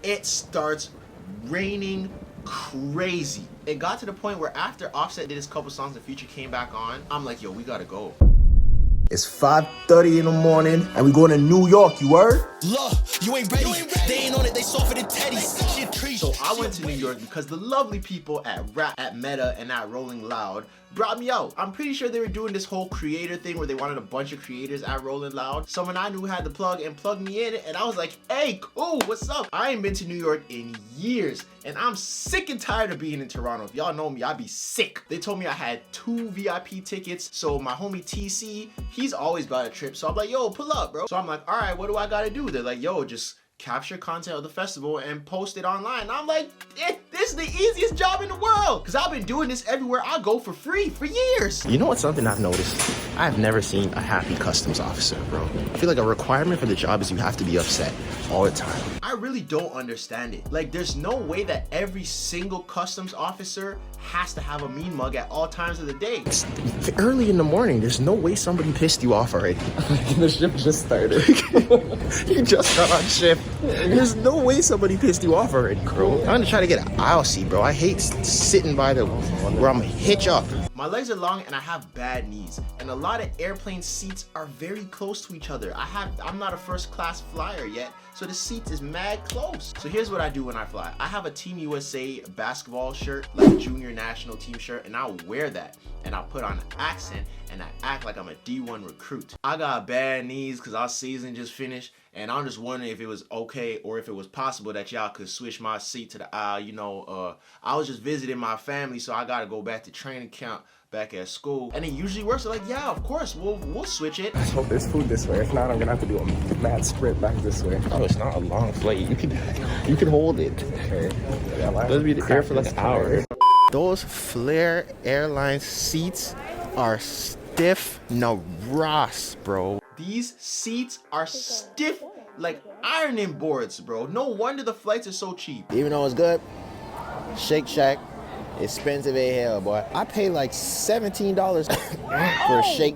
it starts raining crazy. It got to the point where after Offset did his couple songs and Future came back on, I'm like, yo, we gotta go. It's 5:30 in the morning and we going to New York, you heard? Look, you ain't ready. They ain't on it, they softer than Teddy's. So I went to New York because the lovely people at Rap, at Meta, and at Rolling Loud brought me out. I'm pretty sure they were doing this whole creator thing where they wanted a bunch of creators at Rolling Loud. Someone I knew had the plug and plugged me in, and I was like, hey, cool, what's up? I ain't been to New York in years, and I'm sick and tired of being in Toronto. If y'all know me, I be sick. They told me I had 2 VIP tickets, so my homie TC, he's always got a trip, so I'm like, yo, pull up, bro. So I'm like, all right, what do I gotta do? They're like, yo, just capture content of the festival and post it online. And I'm like, this is the easiest job in the world, because I've been doing this everywhere I go for free for years. You know what's something I've noticed? I've never seen a happy customs officer, bro. I feel like a requirement for the job is you have to be upset all the time. I really don't understand it. Like, there's no way that every single customs officer has to have a mean mug at all times of the day. It's early in the morning. There's no way somebody pissed you off already. The shift just started. You just got on shift. There's no way somebody pissed you off already, bro. I'm gonna try to get an aisle seat, bro. I hate sitting by the where I'm hitch up. My legs are long and I have bad knees, and a lot of airplane seats are very close to each other. I'm not a first class flyer yet, so the seat is mad close. So here's what I do when I fly. I have a Team USA basketball shirt, like a junior national team shirt, and I'll wear that, and I'll put on an accent, and I act like I'm a D1 recruit. I got bad knees because our season just finished, and I'm just wondering if it was okay or if it was possible that y'all could switch my seat to the aisle. You know, I was just visiting my family, so I gotta go back to training camp back at school, and it usually works. They're like, yeah, of course, we'll switch it. I hope there's food this way. If not, I'm gonna have to do a mad sprint back this way. Oh, it's not a long flight. You can hold it. Okay. Yeah, Let's be there for like an hour. Those Flair Airlines seats are stiff Ross, bro. These seats are stiff like ironing boards, bro. No wonder the flights are so cheap. Even though it's good, Shake Shack, expensive as hell, boy. I pay like $17 for a shake,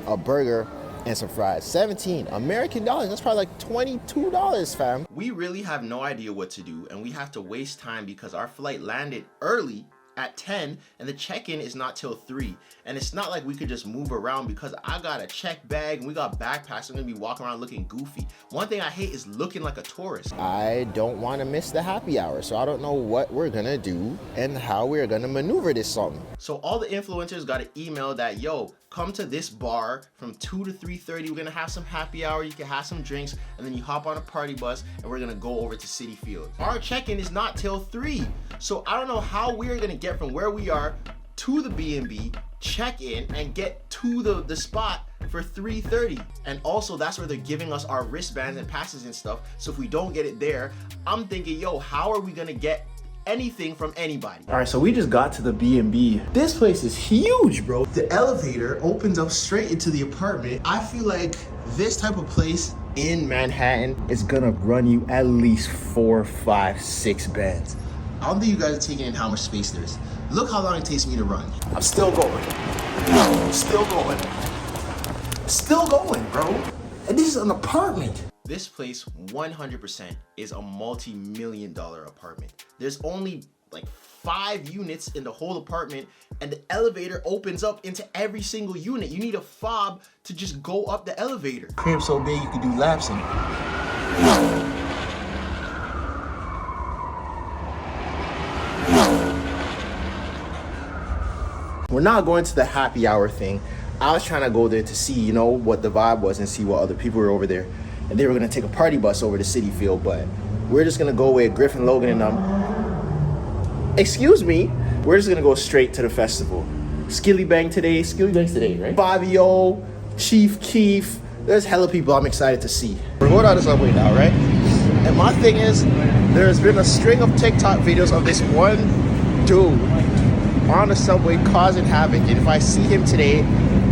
a burger, and some fries. 17 American dollars. That's probably like $22, fam. We really have no idea what to do, and we have to waste time because our flight landed early at 10 and the check-in is not till 3, and it's not like we could just move around because I got a check bag and we got backpacks. I'm gonna be walking around looking goofy. One thing I hate is looking like a tourist. I don't want to miss the happy hour, so I don't know what we're gonna do and how we're gonna maneuver this something. So all the influencers got an email that, yo, come to this bar from 2 to 3:30. We're gonna have some happy hour. You can have some drinks, and then you hop on a party bus, and we're gonna go over to Citi Field. Our check-in is not till 3, so I don't know how we're gonna get from where we are to the B&B, check in, and get to the spot for 3:30. And also, that's where they're giving us our wristbands and passes and stuff. So if we don't get it there, I'm thinking, yo, how are we gonna get anything from anybody? All right, so we just got to the B&B. This place is huge, bro. The elevator opens up straight into the apartment. I feel like this type of place in Manhattan is gonna run you at least 4, 5, 6 beds. I don't think you guys are taking in how much space there is. Look how long it takes me to run. I'm still going. Still going. Still going, bro. And this is an apartment. This place 100% is a multi-million-dollar apartment. There's only like 5 units in the whole apartment, and the elevator opens up into every single unit. You need a fob to just go up the elevator. Crib's so big you can do laps in it. We're not going to the happy hour thing. I was trying to go there to see, you know, what the vibe was and see what other people were over there. And they were gonna take a party bus over to Citi Field, but we're just gonna go with Griffin, Logan, and them. Excuse me. We're just gonna go straight to the festival. Skilly Bang's today, right? Bobby O, Chief Keef. There's hella people I'm excited to see. We're going on the subway now, right? And my thing is, there's been a string of TikTok videos of this one dude on the subway causing havoc, and if I see him today,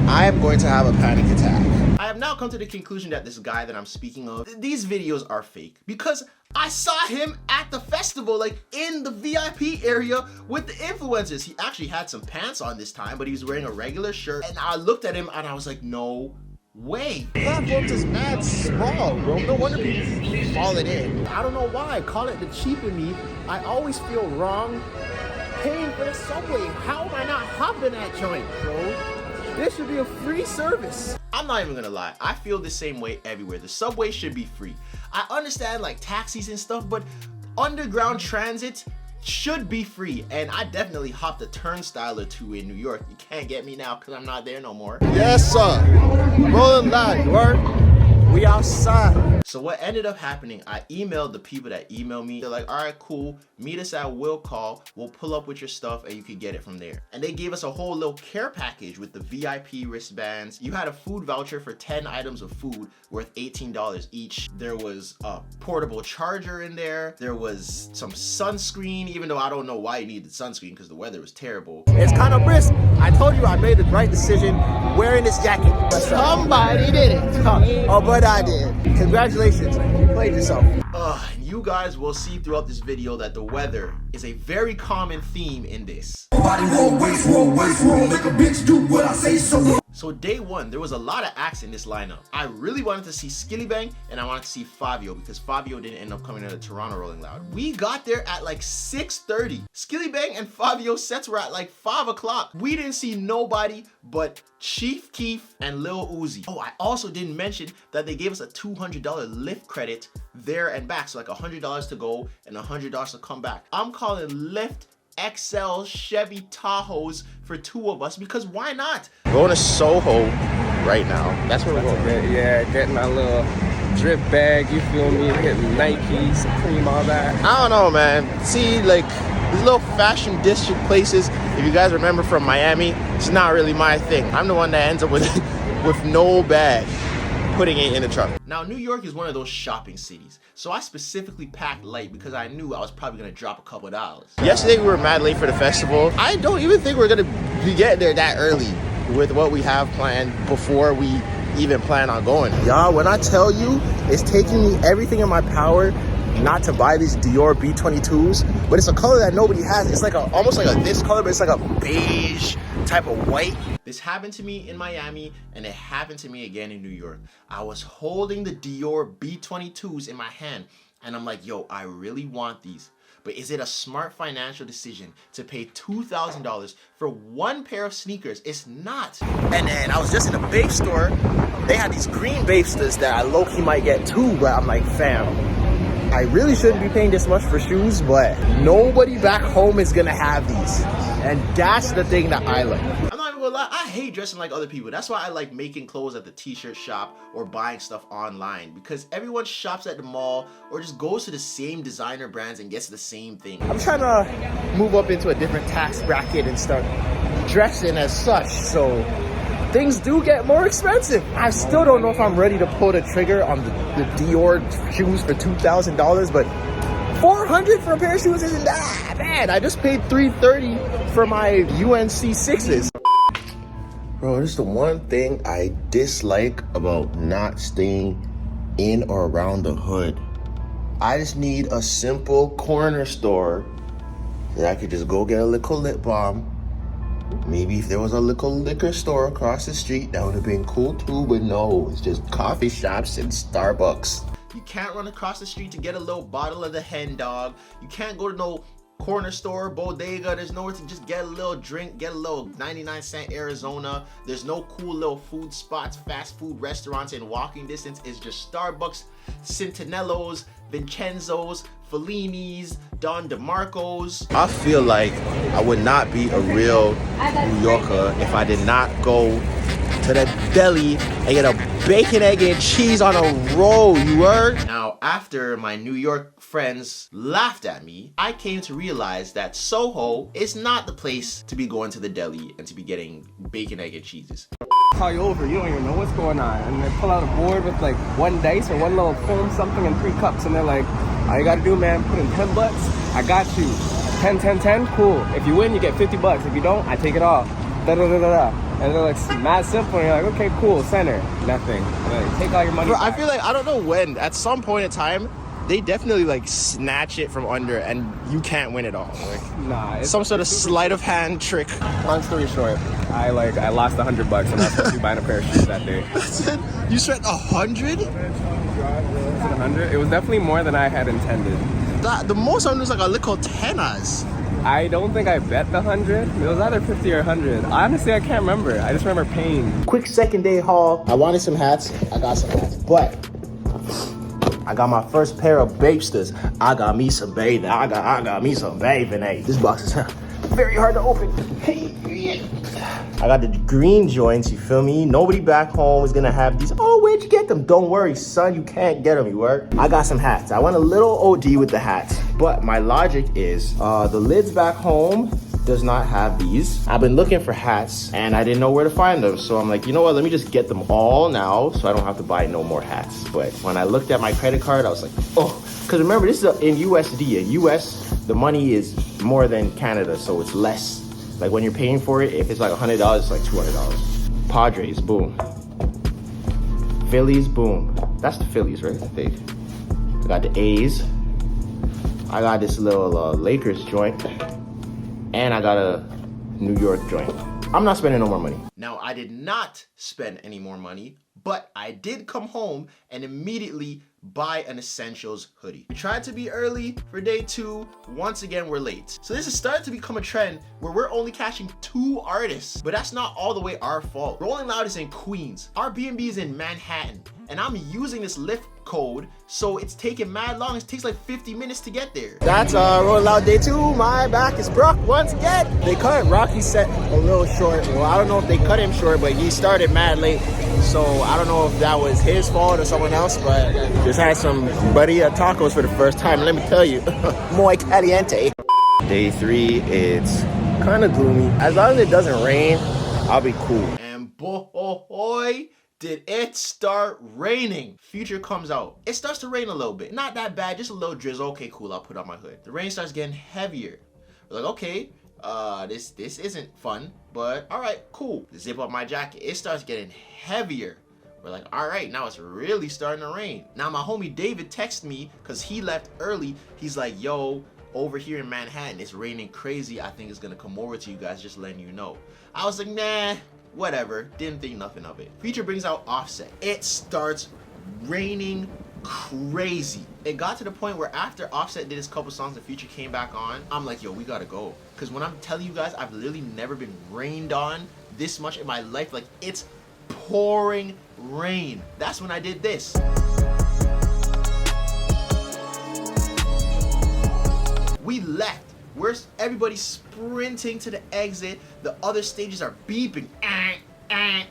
I am going to have a panic attack. I have now come to the conclusion that this guy that I'm speaking of, these videos are fake, because I saw him at the festival, like in the VIP area with the influencers. He actually had some pants on this time, but he was wearing a regular shirt, and I looked at him and I was like, no way. The platform is mad small, bro. No wonder people falling in. I don't know why. Call it the cheap in me. I always feel wrong paying for the subway. How am I not hopping that joint, bro? This should be a free service. I'm not even gonna lie. I feel the same way everywhere. The subway should be free. I understand like taxis and stuff, but underground transit should be free. And I definitely hopped a turnstile or two in New York. You can't get me now because I'm not there no more. Yes, sir. Rolling loud, you heard? We outside. So what ended up happening, I emailed the people that emailed me. They're like, all right, cool. Meet us at Will Call. We'll pull up with your stuff and you can get it from there. And they gave us a whole little care package with the VIP wristbands. You had a food voucher for 10 items of food worth $18 each. There was a portable charger in there. There was some sunscreen, even though I don't know why you needed sunscreen because the weather was terrible. It's kind of brisk. I told you I made the right decision wearing this jacket. Somebody did it. Oh, but I did. Congratulations. You played yourself. You guys will see throughout this video that the weather is a very common theme in this. So day one, there was a lot of acts in this lineup. I really wanted to see Skillibeng and I wanted to see Fabio because Fabio didn't end up coming to Toronto Rolling Loud. We got there at like 6:30. Skillibeng and Fabio sets were at like 5 o'clock. We didn't see nobody but Chief Keef and Lil Uzi. Oh, I also didn't mention that they gave us a $200 Lyft credit there and back. So like $100 to go and $100 to come back. I'm calling Lyft XL Chevy Tahoes for 2 of us because why not? Going to Soho right now. That's where we're going. Yeah, getting my little drip bag, you feel me? Getting Nike, Supreme, all that. I don't know, man. See, like these little fashion district places, if you guys remember from Miami, it's not really my thing. I'm the one that ends up with no bag, putting it in the truck. Now, New York is one of those shopping cities, so I specifically packed light because I knew I was probably gonna drop a couple dollars. Yesterday we were mad late for the festival. I don't even think we're gonna be getting there that early with what we have planned before we even plan on going. Y'all, when I tell you, it's taking me everything in my power not to buy these Dior B22s, but it's a color that nobody has. It's like almost like this color, but it's like a beige type of white. This happened to me in Miami and it happened to me again in New York. I was holding the Dior B22s in my hand and I'm like, yo, I really want these. But is it a smart financial decision to pay $2,000 for one pair of sneakers? It's not. And then I was just in a babe store. They had these green Babesters that I low-key might get too, but I'm like, fam, I really shouldn't be paying this much for shoes, but nobody back home is gonna have these. And that's the thing that I like. I'm not even gonna lie, I hate dressing like other people. That's why I like making clothes at the t-shirt shop or buying stuff online, because everyone shops at the mall or just goes to the same designer brands and gets the same thing. I'm trying to move up into a different tax bracket and start dressing as such, so things do get more expensive. I still don't know if I'm ready to pull the trigger on the Dior shoes for $2,000, but $400 for a pair of shoes isn't that bad. I just paid $330 for my UNC 6s. Bro, this is the one thing I dislike about not staying in or around the hood. I just need a simple corner store that I could just go get a little lip balm. Maybe if there was a little liquor store across the street, that would have been cool too, but no, it's just coffee shops and Starbucks. You can't run across the street to get a little bottle of the hen dog. You can't go to no corner store, bodega. There's nowhere to just get a little drink, get a little 99-cent Arizona. There's no cool little food spots, fast food restaurants in walking distance. It's just Starbucks, Centinellos, Vincenzo's, Fellini's, Don DeMarco's. I feel like I would not be a real New Yorker if I did not go to the deli and get a bacon, egg, and cheese on a roll, you heard? Now, after my New York friends laughed at me, I came to realize that Soho is not the place to be going to the deli and to be getting bacon, egg, and cheeses. Call you over, you don't even know what's going on, and they pull out a board with like one dice or one little foam something and 3 cups, and they're like, all you gotta do, man, put in $10. I got you. 10, 10, 10, cool. If you win, you get $50. If you don't, I take it off. Da da da da da. And they're like mad simple, and you're like, okay, cool, center, nothing. Like, take all your money. Bro, I feel like I don't know when. At some point in time, they definitely like snatch it from under and you can't win it all. Like, Nah, it's some sort of sleight of hand trick. long story short, I lost $100 and I was supposed to be buying a pair of shoes that day. You spent 100? 100? It was definitely more than I had intended. The most I was like a little tenas. I don't think I bet the 100. It was either 50 or 100. Honestly, I can't remember. I just remember paying. Quick second day haul. I wanted some hats. I got some hats, but I got my first pair of Babesters. I got me some bathing. I got me some bathing. Hey, this box is very hard to open. Hey, I got the green joints, you feel me? Nobody back home is gonna have these. Oh, where'd you get them? Don't worry, son, you can't get them, you heard? I got some hats. I went a little OD with the hats, but my logic is the lids back home does not have these. I've been looking for hats and I didn't know where to find them. So I'm like, you know what? Let me just get them all now so I don't have to buy no more hats. But when I looked at my credit card, I was like, oh, because remember, this is in USD. In US, the money is more than Canada, so it's less. Like when you're paying for it, if it's like $100, it's like $200. Padres, boom. Phillies, boom. That's the Phillies, right? I think. I got the A's. I got this little Lakers joint. And I got a New York joint. I'm not spending no more money. Now, I did not spend any more money, but I did come home and immediately buy an essentials hoodie. We tried to be early for day 2. Once again, we're late. So this is starting to become a trend where we're only catching 2 artists, but that's not all the way our fault. Rolling Loud is in Queens. Airbnb is in Manhattan, and I'm using this Lyft code, so it's taking mad long. It takes like 50 minutes to get there. That's Rolling Loud day 2. My back is broke once again. They cut Rocky set a little short. Well, I don't know if they cut him short, but he started mad late. So I don't know if that was his fault or someone else, but just had some burrito tacos for the first time. Let me tell you, muy caliente. Day 3, it's kind of gloomy. As long as it doesn't rain, I'll be cool. And boy, did it start raining. Future comes out. It starts to rain a little bit. Not that bad, just a little drizzle. Okay, cool, I'll put on my hood. The rain starts getting heavier. We're like, okay, this isn't fun, but all right, cool. Zip up my jacket. It starts getting heavier. We're like, all right, now it's really starting to rain. Now my homie David texted me because he left early. He's like, yo, over here in Manhattan, it's raining crazy. I think it's gonna come over to you guys, just letting you know. I was like, nah, whatever. Didn't think nothing of it. Future brings out Offset. It starts raining crazy. It got to the point where after Offset did his couple songs and Future came back on, I'm like, yo, we gotta go. Because when I'm telling you guys, I've literally never been rained on this much in my life. Like, it's pouring rain. That's when I did this. We left. Everybody's sprinting to the exit. The other stages are beeping.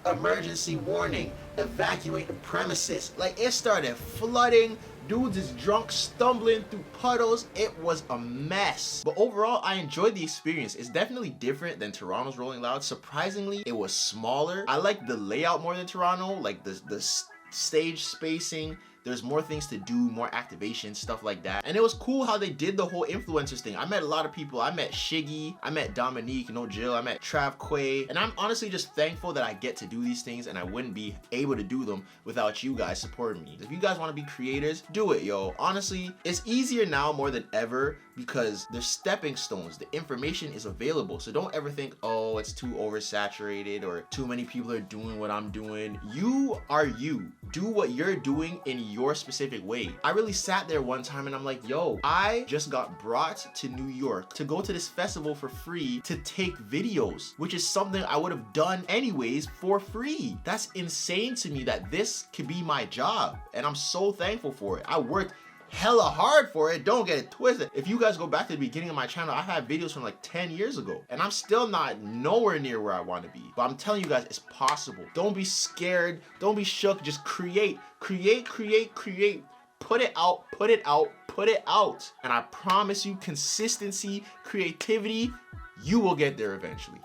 Emergency warning. Evacuate the premises. Like, it started flooding. Dudes is drunk, stumbling through puddles. It was a mess. But overall, I enjoyed the experience. It's definitely different than Toronto's Rolling Loud. Surprisingly, it was smaller. I like the layout more than Toronto, like the stage spacing. There's more things to do, more activation, stuff like that. And it was cool how they did the whole influencers thing. I met a lot of people. I met Shiggy, I met Dominique, No Jill, I met Trav Quay. And I'm honestly just thankful that I get to do these things and I wouldn't be able to do them without you guys supporting me. If you guys want to be creators, do it, yo. Honestly, it's easier now more than ever because there's stepping stones. The information is available. So don't ever think, oh, it's too oversaturated or too many people are doing what I'm doing. You are you. Do what you're doing in your specific way. I really sat there one time and I'm like, yo, I just got brought to New York to go to this festival for free to take videos, which is something I would have done anyways for free. That's insane to me that this could be my job. And I'm so thankful for it. I worked hella hard for it. Don't get it twisted. If you guys go back to the beginning of my channel, I had videos from like 10 years ago and I'm still not nowhere near where I want to be. But I'm telling you guys, it's possible. Don't be scared. Don't be shook. Just create. Put it out. And I promise you, consistency, creativity, you will get there eventually.